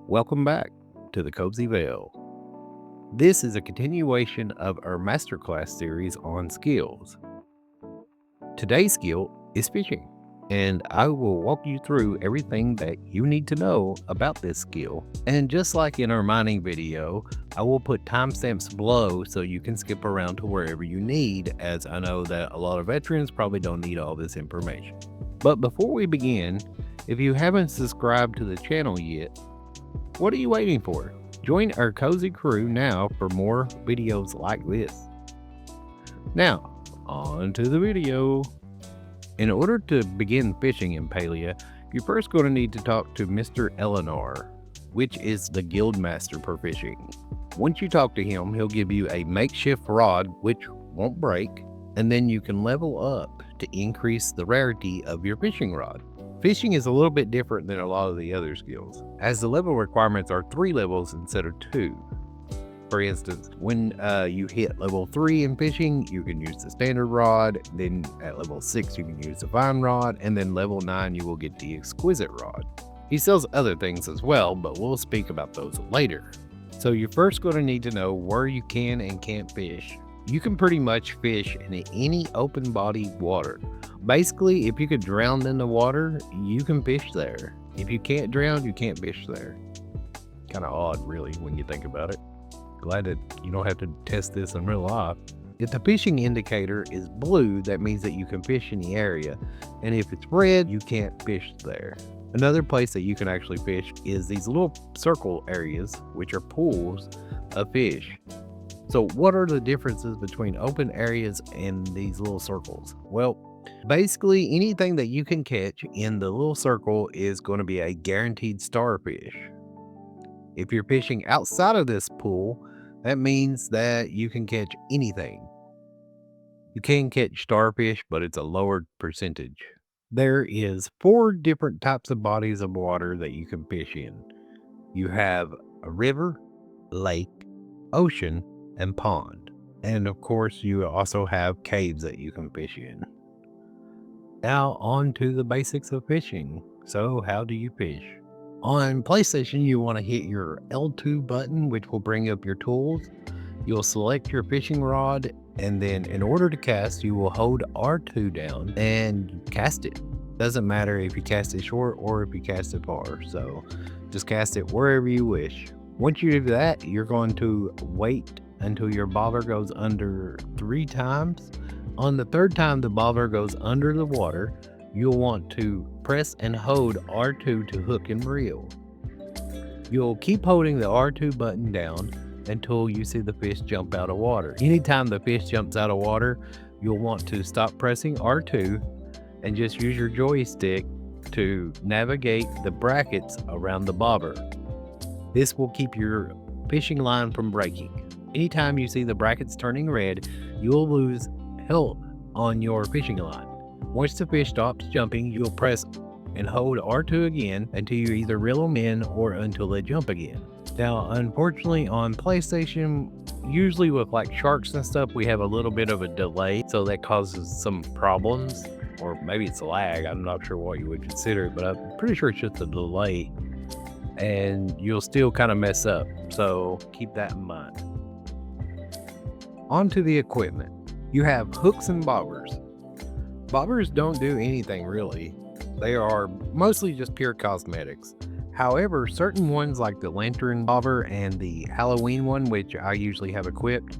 Welcome back to the Cozy Vale. This is a continuation of our masterclass series on skills. Today's skill is fishing, and I will walk you through everything that you need to know about this skill. And just like in our mining video, I will put timestamps below so you can skip around to wherever you need, as I know that a lot of veterans probably don't need all this information. But before we begin, if you haven't subscribed to the channel yet, what are you waiting for? Join our cozy crew now for more videos like this. Now, on to the video. In order to begin fishing in Palia, you're first going to need to talk to Mr. Einar, which is the Guildmaster for fishing. Once you talk to him, he'll give you a makeshift rod which won't break, and then you can level up to increase the rarity of your fishing rod. Fishing is a little bit different than a lot of the other skills, as the level requirements are 3 levels instead of 2. For instance, when you hit level 3 in fishing, you can use the standard rod, then at level 6 you can use the fine rod, and then level 9 you will get the exquisite rod. He sells other things as well, but we'll speak about those later. So you're first going to need to know where you can and can't fish. You can pretty much fish in any open body water. Basically, if you could drown in the water, you can fish there. If you can't drown, you can't fish there. Kind of odd, really, when you think about it. Glad that you don't have to test this in real life. If the fishing indicator is blue, that means that you can fish in the area. And if it's red, you can't fish there. Another place that you can actually fish is these little circle areas, which are pools of fish. So what are the differences between open areas and these little circles? Well, basically anything that you can catch in the little circle is going to be a guaranteed starfish. If you're fishing outside of this pool, that means that you can catch anything. You can catch starfish, but it's a lower percentage. There is 4 different types of bodies of water that you can fish in. You have a river, lake, ocean, and pond. And of course, you also have caves that you can fish in. Now on to the basics of fishing. So how do you fish? On PlayStation, you want to hit your L2 button, which will bring up your tools. You'll select your fishing rod, and then in order to cast, you will hold R2 down and cast it. Doesn't matter if you cast it short or if you cast it far. So just cast it wherever you wish. Once you do that, you're going to wait until your bobber goes under 3 times. On the 3rd time the bobber goes under the water, you'll want to press and hold R2 to hook and reel. You'll keep holding the R2 button down until you see the fish jump out of water. Anytime the fish jumps out of water, you'll want to stop pressing R2 and just use your joystick to navigate the brackets around the bobber. This will keep your fishing line from breaking. Anytime you see the brackets turning red, you will lose health on your fishing line. Once the fish stops jumping, you'll press and hold R2 again until you either reel them in or until they jump again. Now, unfortunately on PlayStation, usually with like sharks and stuff, we have a little bit of a delay, so that causes some problems, or maybe it's lag. I'm not sure what you would consider, but I'm pretty sure it's just a delay, and you'll still kind of mess up. So keep that in mind. On to the equipment. You have hooks and bobbers. Bobbers don't do anything really. They are mostly just pure cosmetics. However, certain ones like the lantern bobber and the Halloween one, which I usually have equipped,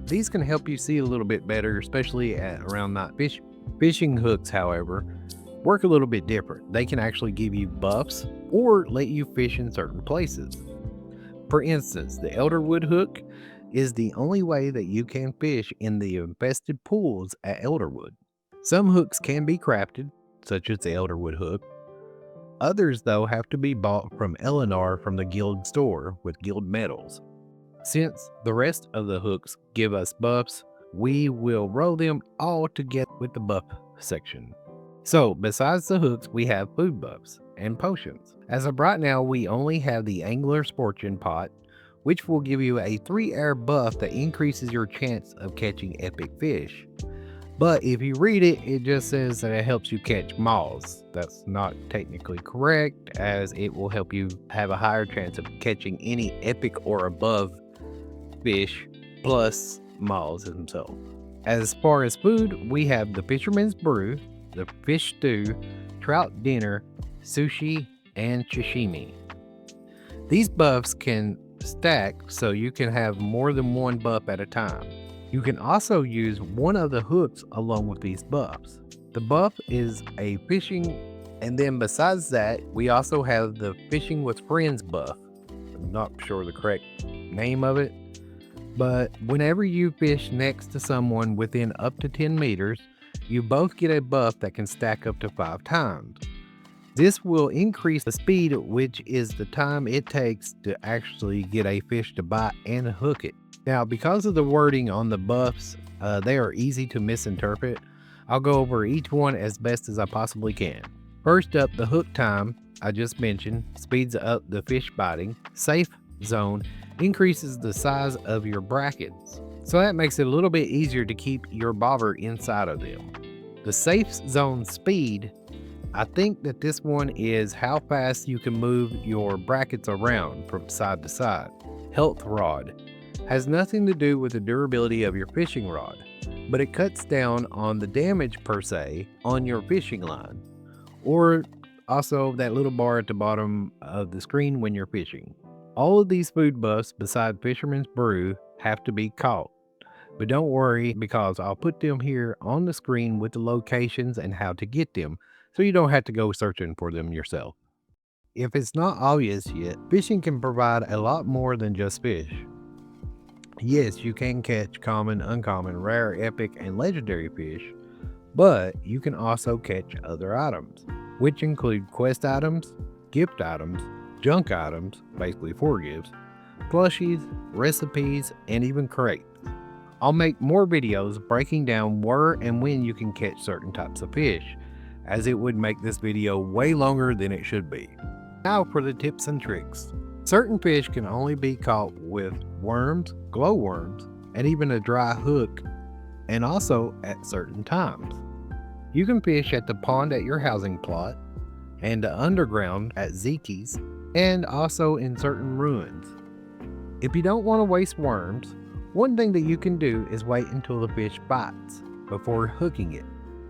these can help you see a little bit better, especially at around night. Fishing hooks, however, work a little bit different. They can actually give you buffs or let you fish in certain places. For instance, the Elderwood hook is the only way that you can fish in the infested pools at Elderwood. Some hooks can be crafted, such as the Elderwood hook. Others, though, have to be bought from Einar from the guild store with guild medals. Since the rest of the hooks give us buffs, we will roll them all together with the buff section. So, besides the hooks, we have food buffs and potions. As of right now, we only have the Angler's Fortune pot, which will give you a 3 air buff that increases your chance of catching epic fish. But if you read it, it just says that it helps you catch moths. That's not technically correct, as it will help you have a higher chance of catching any epic or above fish plus moths themselves. As far as food, we have the fisherman's brew, the fish stew, trout dinner, sushi, and sashimi. These buffs can stack so you can have more than one buff at a time. You can also use one of the hooks along with these buffs. The buff is a fishing, and then besides that, we also have the fishing with friends buff. I'm not sure the correct name of it, but whenever you fish next to someone within up to 10 meters, you both get a buff that can stack up to 5 times. This will increase the speed, which is the time it takes to actually get a fish to bite and hook it. Now, because of the wording on the buffs, they are easy to misinterpret. I'll go over each one as best as I possibly can. First up, the hook time I just mentioned speeds up the fish biting. Safe zone increases the size of your brackets, so that makes it a little bit easier to keep your bobber inside of them. The safe zone speed, I think that this one is how fast you can move your brackets around from side to side. Health rod has nothing to do with the durability of your fishing rod, but it cuts down on the damage per se on your fishing line, or also that little bar at the bottom of the screen when you're fishing. All of these food buffs beside Fisherman's Brew have to be caught, but don't worry because I'll put them here on the screen with the locations and how to get them, so you don't have to go searching for them yourself. If it's not obvious yet, fishing can provide a lot more than just fish. Yes, you can catch common, uncommon, rare, epic, and legendary fish, but you can also catch other items, which include quest items, gift items, junk items, basically for gifts, plushies, recipes, and even crates. I'll make more videos breaking down where and when you can catch certain types of fish, as it would make this video way longer than it should be. Now for the tips and tricks. Certain fish can only be caught with worms, glowworms, and even a dry hook, and also at certain times. You can fish at the pond at your housing plot, and the underground at Zeki's, and also in certain ruins. If you don't want to waste worms, one thing that you can do is wait until the fish bites before hooking it.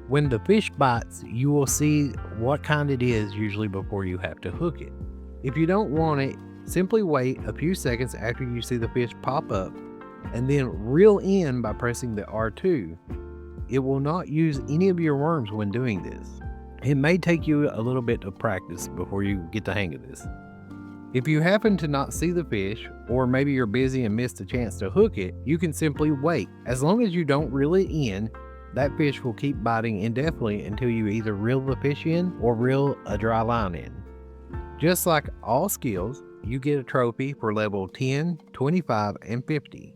When the fish bites, you will see what kind it is usually before you have to hook it. If you don't want it, simply wait a few seconds after you see the fish pop up and then reel in by pressing the R2. It will not use any of your worms when doing this. It may take you a little bit of practice before you get the hang of this. If you happen to not see the fish, or maybe you're busy and missed a chance to hook it, you can simply wait. As long as you don't reel it in, that fish will keep biting indefinitely until you either reel the fish in or reel a dry line in. Just like all skills, you get a trophy for level 10, 25, and 50.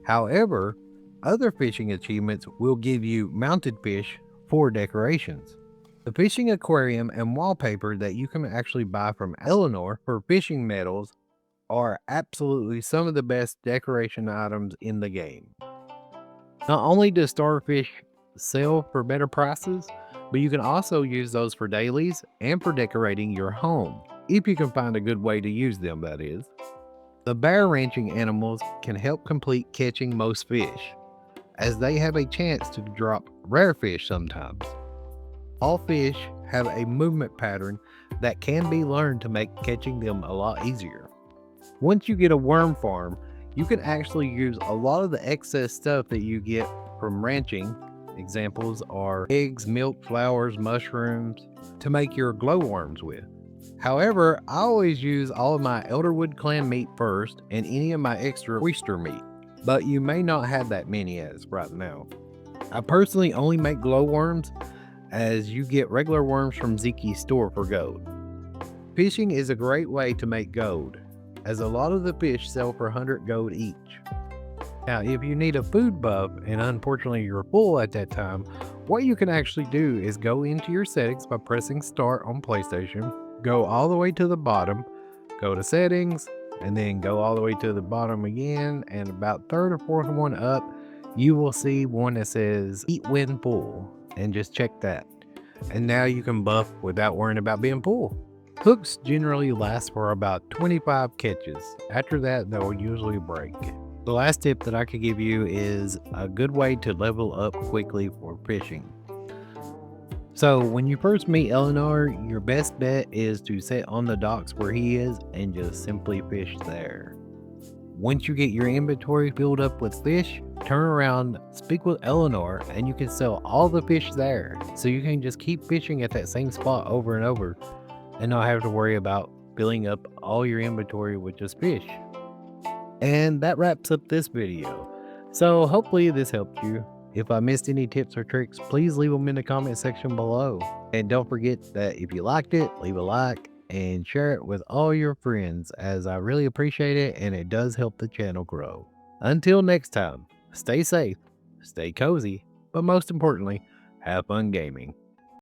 However, other fishing achievements will give you mounted fish for decorations. The fishing aquarium and wallpaper that you can actually buy from Eleanor for fishing medals are absolutely some of the best decoration items in the game. Not only does Starfish sell for better prices, but you can also use those for dailies and for decorating your home, if you can find a good way to use them, that is. The bear ranching animals can help complete catching most fish, as they have a chance to drop rare fish sometimes. All fish have a movement pattern that can be learned to make catching them a lot easier. Once you get a worm farm, you can actually use a lot of the excess stuff that you get from ranching. Examples are eggs, milk, flowers, mushrooms, to make your glowworms with. However, I always use all of my Elderwood clan meat first and any of my extra oyster meat, but you may not have that many as right now. I personally only make glowworms, as you get regular worms from Zeki's store for gold. Fishing is a great way to make gold, as a lot of the fish sell for 100 gold each. Now, if you need a food buff and unfortunately you're full at that time, what you can actually do is go into your settings by pressing start on PlayStation, go all the way to the bottom, go to settings, and then go all the way to the bottom again, and about third or fourth one up, you will see one that says eat when full, and just check that. And now you can buff without worrying about being full. Hooks generally last for about 25 catches. After that, they'll usually break. The last tip that I could give you is a good way to level up quickly for fishing. So when you first meet Einar, your best bet is to sit on the docks where he is and just simply fish there. Once you get your inventory filled up with fish, turn around, speak with Eleanor, and you can sell all the fish there. So you can just keep fishing at that same spot over and over and not have to worry about filling up all your inventory with just fish. And that wraps up this video. So hopefully this helped you. If I missed any tips or tricks, please leave them in the comment section below. And don't forget that if you liked it, leave a like and share it with all your friends, as I really appreciate it and it does help the channel grow. Until next time, stay safe, stay cozy, but most importantly, have fun gaming.